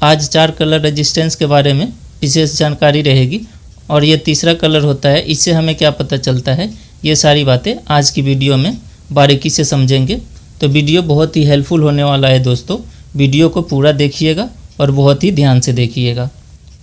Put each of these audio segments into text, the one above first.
आज 4 colour resistance के बारे में विशेष जानकारी रहेगी और ये तीसरा कलर होता है, इससे हमें क्या पता चलता है, ये सारी बातें आज की वीडियो में बारीकी से समझेंगे। तो वीडियो बहुत ही हेल्पफुल होने वाला है दोस्तों, वीडियो को पूरा देखिएगा और बहुत ही ध्यान से देखिएगा।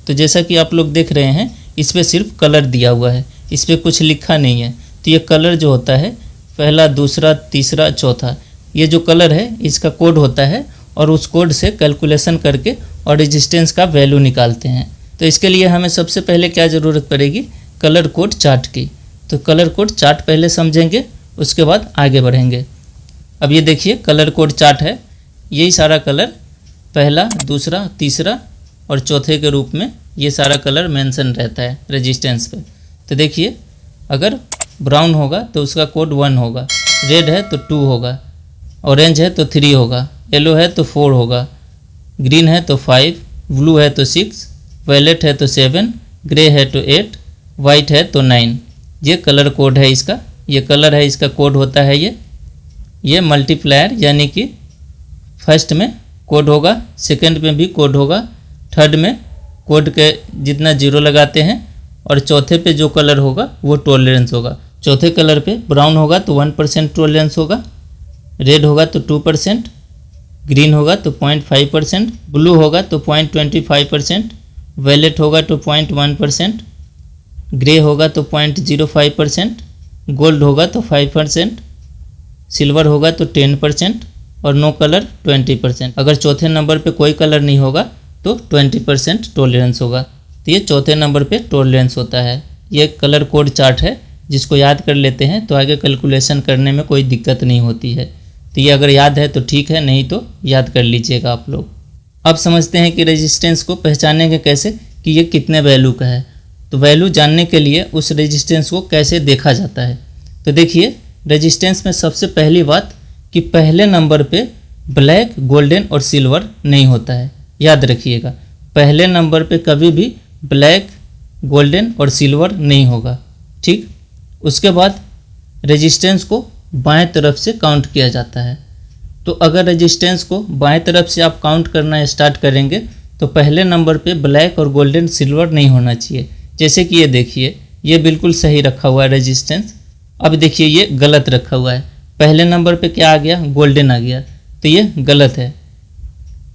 तो जैसा कि आप लोग देख रहे हैं, इस पर सिर्फ कलर दिया हुआ है, इस पर कुछ लिखा नहीं है। तो ये कलर जो होता है पहला, दूसरा, तीसरा, चौथा, ये जो कलर है इसका कोड होता है और उस कोड से कैलकुलेशन करके और रेजिस्टेंस का वैल्यू निकालते हैं। तो इसके लिए हमें सबसे पहले क्या ज़रूरत पड़ेगी, कलर कोड चार्ट की। तो कलर कोड चार्ट पहले समझेंगे, उसके बाद आगे बढ़ेंगे। अब ये देखिए कलर कोड चार्ट है, यही सारा कलर पहला, दूसरा, तीसरा और चौथे के रूप में ये सारा कलर मेंशन रहता है रेजिस्टेंस पे। तो देखिए अगर ब्राउन होगा तो उसका कोड 1 होगा, रेड है तो 2 होगा, ऑरेंज है तो 3 होगा, येलो है तो 4 होगा, ग्रीन है तो 5, ब्लू है तो 6, वायलेट है तो 7, ग्रे है तो 8, वाइट है तो 9। ये कलर कोड है इसका, ये कलर है इसका कोड होता है। ये मल्टीप्लायर यानी कि फर्स्ट में कोड होगा, सेकंड में भी कोड होगा, थर्ड में कोड के जितना 0 लगाते हैं और चौथे पे जो कलर होगा वो टॉलरेंस होगा। चौथे कलर पे ब्राउन होगा तो 1% टॉलरेंस होगा, रेड होगा तो 2%, ग्रीन होगा तो 0.5%, ब्लू होगा तो 0.25%, वायलेट होगा तो 0.1%, ग्रे होगा तो 0.05%, गोल्ड होगा तो 5%, सिल्वर होगा तो 10% और नो कलर 20%। अगर चौथे नंबर पे कोई कलर नहीं होगा तो 20% टॉलरेंस होगा। तो ये चौथे नंबर पे टॉलरेंस होता है। ये कलर कोड चार्ट है, जिसको याद कर लेते हैं तो आगे कैलकुलेशन करने में कोई दिक्कत नहीं होती है। तो ये अगर याद है तो ठीक है, नहीं तो याद कर लीजिएगा आप लोग। अब समझते हैं कि रेजिस्टेंस को पहचानेंगे कैसे कि ये कितने वैल्यू का है। तो वैल्यू जानने के लिए उस रेजिस्टेंस को कैसे देखा जाता है। तो देखिए रेजिस्टेंस में सबसे पहली बात कि पहले नंबर पे ब्लैक, गोल्डन और सिल्वर नहीं होता है, याद रखिएगा। पहले नंबर पे कभी भी ब्लैक, गोल्डन और सिल्वर नहीं होगा, ठीक। उसके बाद रेजिस्टेंस को बाएं तरफ से काउंट किया जाता है। तो अगर रेजिस्टेंस को बाएं तरफ से आप काउंट करना स्टार्ट करेंगे तो पहले नंबर पे ब्लैक और गोल्डन, सिल्वर नहीं होना चाहिए। जैसे कि ये देखिए, ये बिल्कुल सही रखा हुआ है रेजिस्टेंस। अब देखिए ये गलत रखा हुआ है, पहले नंबर पे क्या आ गया, गोल्डन आ गया, तो ये गलत है।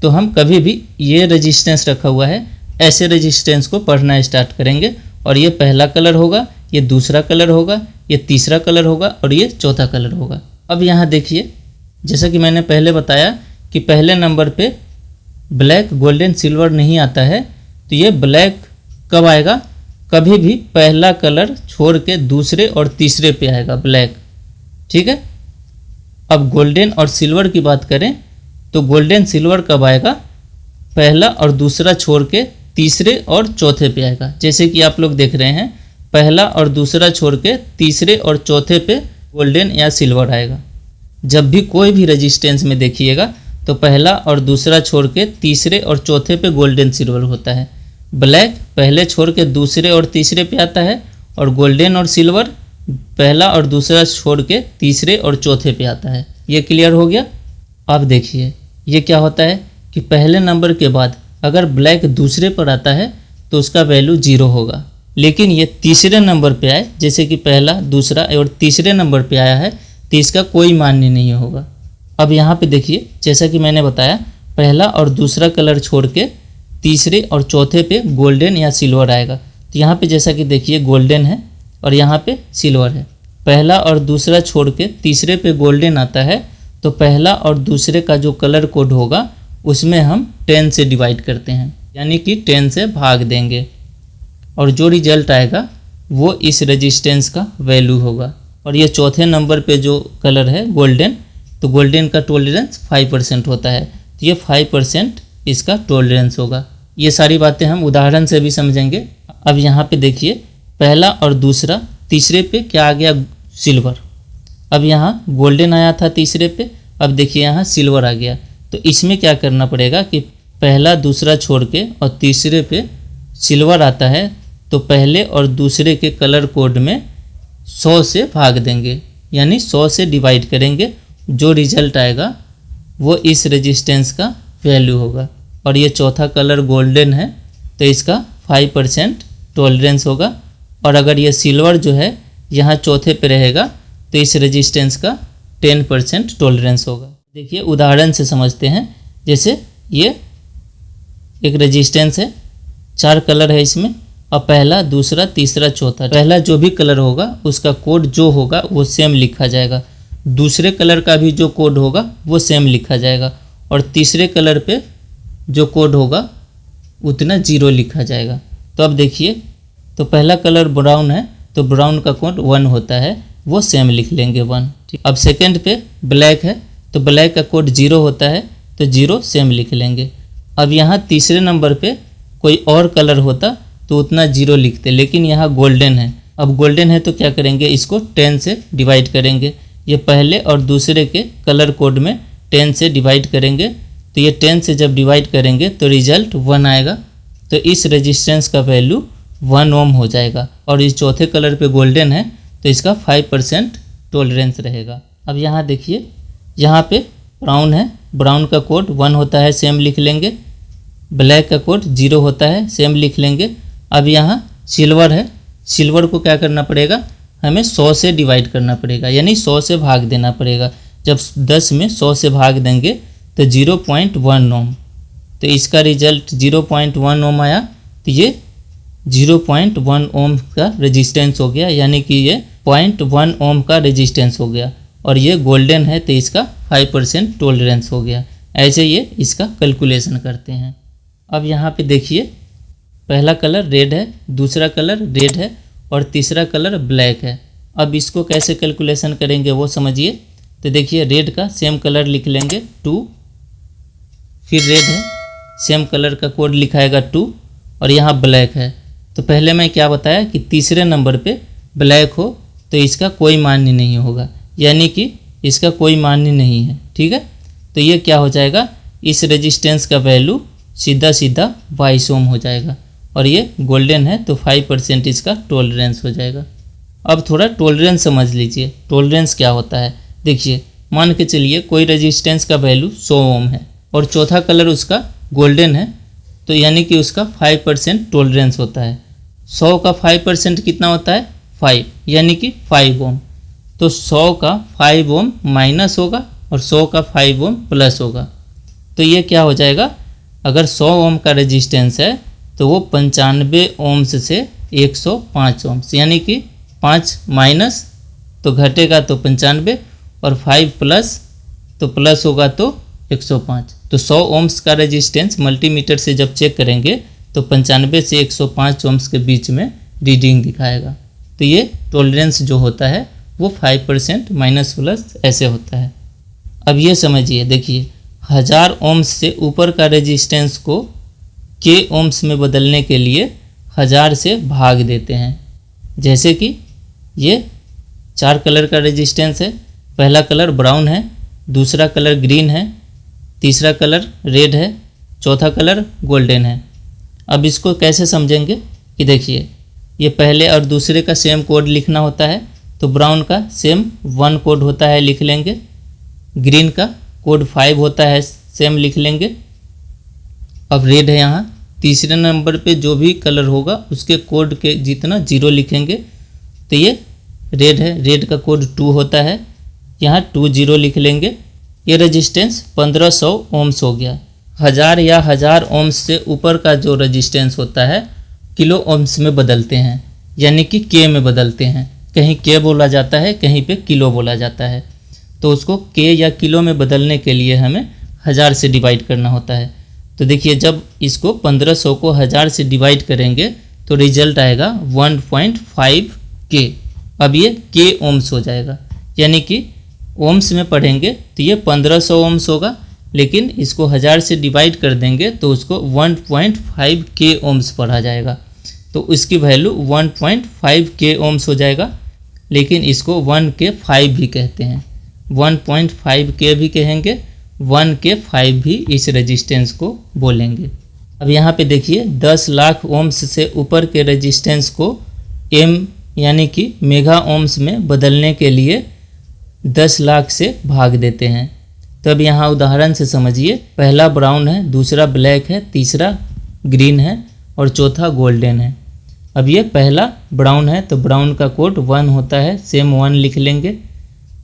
तो हम कभी भी ये रेजिस्टेंस रखा हुआ है, ऐसे रेजिस्टेंस को पढ़ना स्टार्ट करेंगे और ये पहला कलर होगा, ये दूसरा कलर होगा, ये तीसरा कलर होगा और ये चौथा कलर होगा। अब यहाँ देखिए, जैसा कि मैंने पहले बताया कि पहले नंबर पे ब्लैक, गोल्डन, सिल्वर नहीं आता है। तो ये ब्लैक कब आएगा, कभी भी पहला कलर छोड़ के दूसरे और तीसरे पे आएगा ब्लैक, ठीक है। अब गोल्डन और सिल्वर की बात करें तो गोल्डन, सिल्वर कब आएगा, पहला और दूसरा छोड़ के तीसरे और चौथे पे आएगा। जैसे कि आप लोग देख रहे हैं, पहला और दूसरा छोड़ के तीसरे और चौथे पे गोल्डन या सिल्वर आएगा। जब भी कोई भी रेजिस्टेंस में देखिएगा तो पहला और दूसरा छोड़ के तीसरे और चौथे पे गोल्डन, सिल्वर होता है। ब्लैक पहले छोड़ के दूसरे और तीसरे पे आता है और गोल्डन और सिल्वर पहला और दूसरा छोड़ के तीसरे और चौथे पे आता है। ये क्लियर हो गया। अब देखिए ये क्या होता है कि पहले नंबर के बाद अगर ब्लैक दूसरे पर आता है तो उसका वैल्यू 0 होगा, लेकिन ये तीसरे नंबर पे आए, जैसे कि पहला, दूसरा और तीसरे नंबर पे आया है, तो इसका कोई मान्य नहीं होगा। अब यहाँ पे देखिए, जैसा कि मैंने बताया, पहला और दूसरा कलर छोड़ के तीसरे और चौथे पे गोल्डन या सिल्वर आएगा। तो यहाँ पे जैसा कि देखिए गोल्डन है और यहाँ पे सिल्वर है। पहला और दूसरा छोड़ के तीसरे पे गोल्डन आता है तो पहला और दूसरे का जो कलर कोड होगा उसमें हम 10 से डिवाइड करते हैं, यानी कि 10 से भाग देंगे और जो रिजल्ट आएगा वो इस रेजिस्टेंस का वैल्यू होगा। और ये चौथे नंबर पे जो कलर है गोल्डन, तो गोल्डन का टॉलरेंस 5% होता है, तो ये 5% इसका टॉलरेंस होगा। ये सारी बातें हम उदाहरण से भी समझेंगे। अब यहाँ पे देखिए पहला और दूसरा, तीसरे पे क्या आ गया, सिल्वर। अब यहाँ गोल्डन आया था तीसरे पे, अब देखिए यहाँ सिल्वर आ गया। तो इसमें क्या करना पड़ेगा कि पहला दूसरा छोड़ के और तीसरे पे सिल्वर आता है तो पहले और दूसरे के कलर कोड में 100 से भाग देंगे, यानी 100 से डिवाइड करेंगे। जो रिजल्ट आएगा वो इस रेजिस्टेंस का वैल्यू होगा। और ये चौथा कलर गोल्डन है तो इसका 5% टॉलरेंस होगा। और अगर ये सिल्वर जो है यहाँ चौथे पे रहेगा तो इस रेजिस्टेंस का 10% टॉलरेंस होगा। देखिए उदाहरण से समझते हैं। जैसे ये एक रेजिस्टेंस है, 4 कलर है इसमें, और पहला, दूसरा, तीसरा, चौथा। पहला जो भी कलर होगा उसका कोड जो होगा वो सेम लिखा जाएगा, दूसरे कलर का भी जो कोड होगा वो सेम लिखा जाएगा, और तीसरे कलर पे जो कोड होगा उतना 0 लिखा जाएगा। तो अब देखिए, तो पहला कलर ब्राउन है तो ब्राउन का कोड 1 होता है, वो सेम लिख लेंगे 1। ठीक। अब सेकंड पे ब्लैक है तो ब्लैक का कोड 0 होता है तो 0 सेम लिख लेंगे। अब यहाँ तीसरे नंबर पे कोई और कलर होता तो उतना 0 लिखते, लेकिन यहाँ गोल्डन है। अब गोल्डन है तो क्या करेंगे, इसको 10 से डिवाइड करेंगे। ये पहले और दूसरे के कलर कोड में 10 से डिवाइड करेंगे, तो ये 10 से जब डिवाइड करेंगे तो रिजल्ट 1 आएगा। तो इस रेजिस्टेंस का वैल्यू 1 ओम हो जाएगा। और इस चौथे कलर पे गोल्डन है तो इसका 5% टॉलरेंस रहेगा। अब यहाँ देखिए, यहाँ पे ब्राउन है, ब्राउन का कोड 1 होता है, सेम लिख लेंगे। ब्लैक का कोड 0 होता है, सेम लिख लेंगे। अब यहाँ सिल्वर है, सिल्वर को क्या करना पड़ेगा, हमें 100 से डिवाइड करना पड़ेगा, यानी 100 से भाग देना पड़ेगा। जब 10 में 100 से भाग देंगे तो 0.1 ओम, तो इसका रिजल्ट 0.1 ओम आया। तो ये 0.1 ओम का रेजिस्टेंस हो गया, यानी कि ये 0.1 ओम का रेजिस्टेंस हो गया। और ये गोल्डन है तो इसका 5% टॉलरेंस हो गया। ऐसे ये इसका कैलकुलेशन करते हैं। अब यहाँ पे देखिए, पहला कलर रेड है, दूसरा कलर रेड है और तीसरा कलर ब्लैक है। अब इसको कैसे कैलकुलेशन करेंगे वो समझिए। तो देखिए, रेड का सेम कलर लिख लेंगे 2, फिर रेड है, सेम कलर का कोड लिखाएगा 2, और यहाँ ब्लैक है। तो पहले मैं क्या बताया कि तीसरे नंबर पे ब्लैक हो तो इसका कोई मान्य नहीं होगा, यानी कि इसका कोई मान्य नहीं है। ठीक है, तो ये क्या हो जाएगा, इस रेजिस्टेंस का वैल्यू सीधा सीधा 22 ओम हो जाएगा। और ये गोल्डन है तो 5% इसका टॉलरेंस हो जाएगा। अब थोड़ा टॉलरेंस समझ लीजिए, टॉलरेंस क्या होता है। देखिए, मान के चलिए कोई रेजिस्टेंस का वैल्यू 100 ओम है और चौथा कलर उसका गोल्डन है, तो यानी कि उसका 5% टॉलरेंस होता है। 100 का 5% कितना होता है, 5, यानी कि 5 ओम। तो 100 का 5 ओम माइनस होगा और 100 का 5 ओम प्लस होगा। तो ये क्या हो जाएगा, अगर 100 ओम का रेजिस्टेंस है तो वो 95 ओम्स से 105 ओम्स, यानी कि 5 माइनस तो घटेगा तो 95 और 5 प्लस तो प्लस होगा तो 105। तो 100 ओम्स का रेजिस्टेंस मल्टीमीटर से जब चेक करेंगे तो 95 से 105 ओम्स के बीच में रीडिंग दिखाएगा। तो ये टॉलरेंस जो होता है वो 5% माइनस प्लस ऐसे होता है। अब ये समझिए, देखिए 1000 ओम्स से ऊपर का रेजिस्टेंस को के ओम्स में बदलने के लिए 1000 से भाग देते हैं। जैसे कि ये 4 कलर का रेजिस्टेंस है, पहला कलर ब्राउन है, दूसरा कलर ग्रीन है, तीसरा कलर रेड है, चौथा कलर गोल्डन है। अब इसको कैसे समझेंगे कि देखिए, ये पहले और दूसरे का सेम कोड लिखना होता है, तो ब्राउन का सेम 1 कोड होता है, लिख लेंगे। ग्रीन का कोड 5 होता है, सेम लिख लेंगे। अब रेड है, यहाँ तीसरे नंबर पे जो भी कलर होगा उसके कोड के जितना 0 लिखेंगे। तो ये रेड है, रेड का कोड 2 होता है, यहाँ 2 0 लिख लेंगे। ये रेजिस्टेंस 1500 ओम्स हो गया। 1000 या 1000 ओम्स से ऊपर का जो रेजिस्टेंस होता है किलो ओम्स में बदलते हैं, यानी कि के में बदलते हैं। कहीं के बोला जाता है, कहीं पे किलो बोला जाता है। तो उसको के या किलो में बदलने के लिए हमें 1000 से डिवाइड करना होता है। तो देखिए, जब इसको 1500 को 1000 से डिवाइड करेंगे तो रिजल्ट आएगा 1.5 के। अब ये के ओम्स हो जाएगा, यानी कि ओम्स में पढ़ेंगे तो ये 1500 ओम्स होगा, लेकिन इसको 1000 से डिवाइड कर देंगे तो उसको 1.5 के ओम्स पढ़ा जाएगा। तो इसकी वैल्यू 1.5 के ओम्स हो जाएगा, लेकिन इसको 1 के 5 भी कहते हैं, 1.5 के भी कहेंगे, 1 के 5 भी इस रेजिस्टेंस को बोलेंगे। अब यहाँ पे देखिए, 10 लाख ओम्स से ऊपर के रेजिस्टेंस को एम यानी कि मेगा ओम्स में बदलने के लिए 10 लाख से भाग देते हैं। तो अब यहाँ उदाहरण से समझिए, पहला ब्राउन है, दूसरा ब्लैक है, तीसरा ग्रीन है और चौथा गोल्डन है। अब ये पहला ब्राउन है तो ब्राउन का कोड 1 होता है, सेम 1 लिख लेंगे।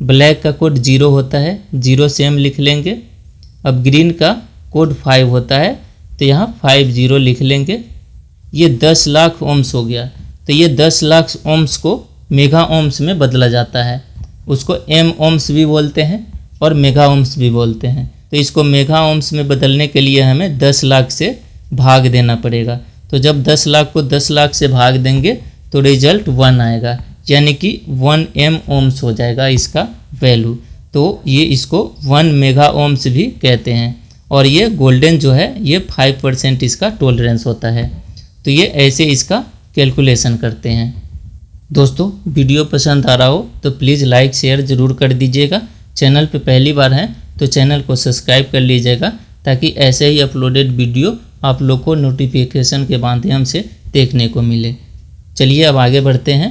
ब्लैक का कोड 0 होता है, 0 सेम लिख लेंगे। अब ग्रीन का कोड 5 होता है तो यहाँ 50 लिख लेंगे। ये 10 लाख ओम्स हो गया। तो ये 10 लाख ओम्स को मेगा ओम्स में बदला जाता है। उसको एम ओम्स भी बोलते हैं और मेगा ओम्स भी बोलते हैं। तो इसको मेगा ओम्स में बदलने के लिए हमें 10 लाख से भाग देना पड़ेगा। तो जब 10 लाख को 10 लाख से भाग देंगे तो रिजल्ट 1 आएगा, यानी कि 1 एम ओम्स हो जाएगा इसका वैल्यू। तो ये इसको 1 मेगा ओम्स भी कहते हैं। और ये गोल्डन जो है ये 5% इसका टॉलरेंस होता है। तो ये ऐसे इसका कैलकुलेशन करते हैं। दोस्तों वीडियो पसंद आ रहा हो तो प्लीज़ लाइक शेयर ज़रूर कर दीजिएगा। चैनल पे पहली बार हैं तो चैनल को सब्सक्राइब कर लीजिएगा, ताकि ऐसे ही अपलोडेड वीडियो आप लोग को नोटिफिकेशन के माध्यम से देखने को मिले। चलिए अब आगे बढ़ते हैं।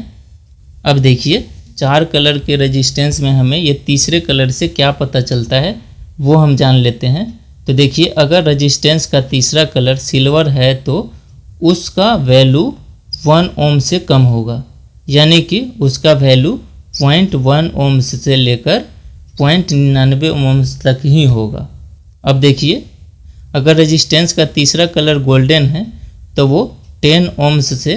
अब देखिए 4 कलर के रेजिस्टेंस में हमें ये तीसरे कलर से क्या पता चलता है वो हम जान लेते हैं। तो देखिए अगर रेजिस्टेंस का तीसरा कलर सिल्वर है तो उसका वैल्यू 1 ओम से कम होगा, यानी कि उसका वैल्यू 0.1 ओम्स से लेकर 0.99 ओम्स तक ही होगा। अब देखिए अगर रेजिस्टेंस का तीसरा कलर गोल्डन है तो वो 10 ओम्स से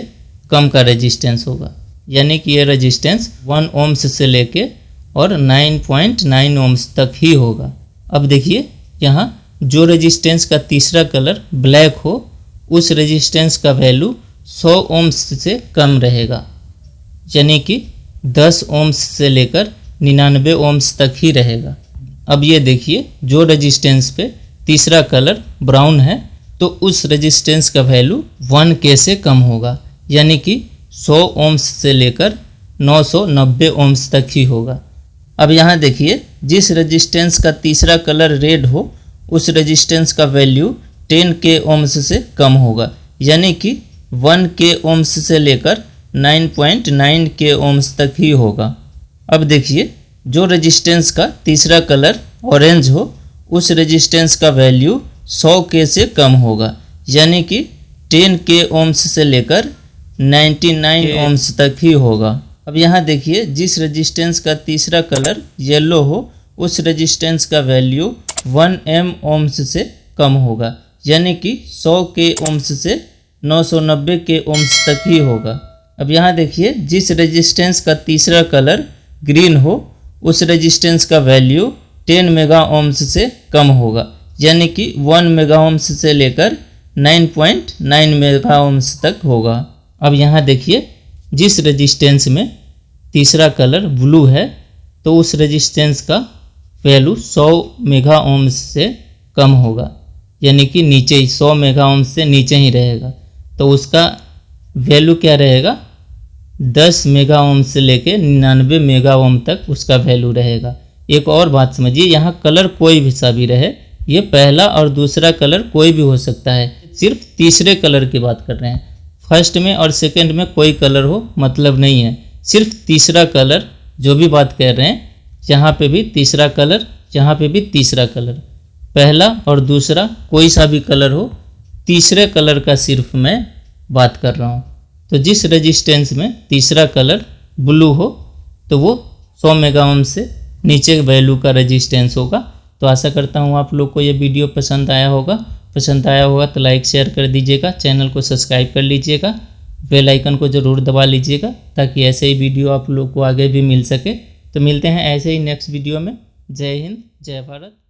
कम का रेजिस्टेंस होगा, यानी कि ये रेजिस्टेंस 1 ओम्स से लेके और 9.9 ओम्स तक ही होगा। अब देखिए यहाँ जो रेजिस्टेंस का तीसरा कलर ब्लैक हो उस रेजिस्टेंस का वैल्यू 100 ओम्स से कम रहेगा, यानी कि 10 ओम्स से लेकर 99 ओम्स तक ही रहेगा। अब ये देखिए जो रेजिस्टेंस पे तीसरा कलर ब्राउन है तो उस रेजिस्टेंस का वैल्यू 1K से कम होगा, यानी कि 100 ओम्स से लेकर 990 ओम्स तक ही होगा। अब यहाँ देखिए जिस रेजिस्टेंस का तीसरा कलर रेड हो उस रेजिस्टेंस का वैल्यू 10K ओम्स से कम होगा, यानी कि 1K ओम्स से लेकर 9.9K ओम्स तक ही होगा। अब देखिए जो रेजिस्टेंस का तीसरा कलर ऑरेंज हो उस रेजिस्टेंस का वैल्यू 100K से कम होगा, यानी कि 10K ओम्स से लेकर 99 ओम्स तक ही होगा। अब यहाँ देखिए जिस रेजिस्टेंस का तीसरा कलर येलो हो उस रेजिस्टेंस का वैल्यू 1 M ओम्स से कम होगा, यानी कि 100K ओम्स से 990K ओम्स तक ही होगा। अब यहाँ देखिए जिस रेजिस्टेंस का तीसरा कलर ग्रीन हो उस रेजिस्टेंस का वैल्यू 10 मेगा ओम्स से कम होगा, यानी कि 1 मेगा ओम्स से लेकर 9.9 मेगा ओम्स तक होगा। अब यहाँ देखिए जिस रेजिस्टेंस में तीसरा कलर ब्लू है तो उस रेजिस्टेंस का वैल्यू 100 मेगा ओम्स से कम होगा, यानी कि नीचे ही 100 मेगा ओम्स से नीचे ही रहेगा। तो उसका वैल्यू क्या रहेगा 10 मेगा ओम से लेके 99 मेगा ओम तक उसका वैल्यू रहेगा। एक और बात समझिए, यहाँ कलर कोई भी सा भी रहे, ये पहला और दूसरा कलर कोई भी हो सकता है, सिर्फ तीसरे कलर की बात कर रहे हैं। फर्स्ट में और सेकंड में कोई कलर हो मतलब नहीं है, सिर्फ तीसरा कलर जो भी बात कर रहे हैं, यहाँ पे भी तीसरा कलर, यहाँ पे भी तीसरा कलर, पहला और दूसरा कोई सा भी कलर हो, तीसरे कलर का सिर्फ मैं बात कर रहा हूँ। तो जिस रेजिस्टेंस में तीसरा कलर ब्लू हो तो वो 100 मेगा ओम से नीचे वैल्यू का रेजिस्टेंस होगा। तो आशा करता हूँ आप लोग को ये वीडियो पसंद आया होगा तो लाइक शेयर कर दीजिएगा, चैनल को सब्सक्राइब कर लीजिएगा, बेल आइकन को ज़रूर दबा लीजिएगा ताकि ऐसे ही वीडियो आप लोग को आगे भी मिल सके। तो मिलते हैं ऐसे ही नेक्स्ट वीडियो में। जय हिंद, जय भारत।